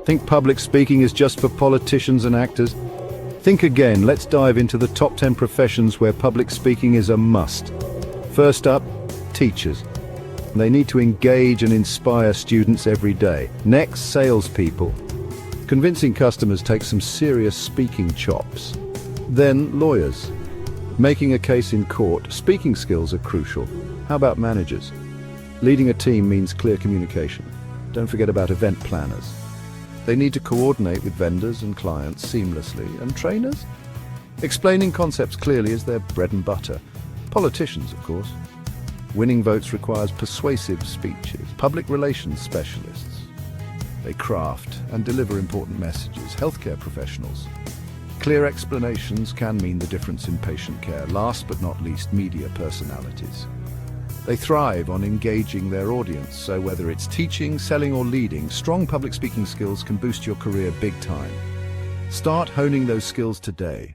Think public speaking is just for politicians and actors? Think again. Let's dive into the top 10 professions where public speaking is a must. First up, teachers. They need to engage and inspire students every day. Next, salespeople. Convincing customers takes some serious speaking chops. Then, lawyers. Making a case in court, speaking skills are crucial. How about managers? Leading a team means clear communication. Don't forget about event planners. They need to coordinate with vendors and clients seamlessly. And trainers? Explaining concepts clearly is their bread and butter. Politicians, of course. Winning votes requires persuasive speeches. Public relations specialists. They craft and deliver important messages. Healthcare professionals. Clear explanations can mean the difference in patient care. Last but not least, media personalities. They thrive on engaging their audience, so whether it's teaching, selling or leading, strong public speaking skills can boost your career big time. Start honing those skills today.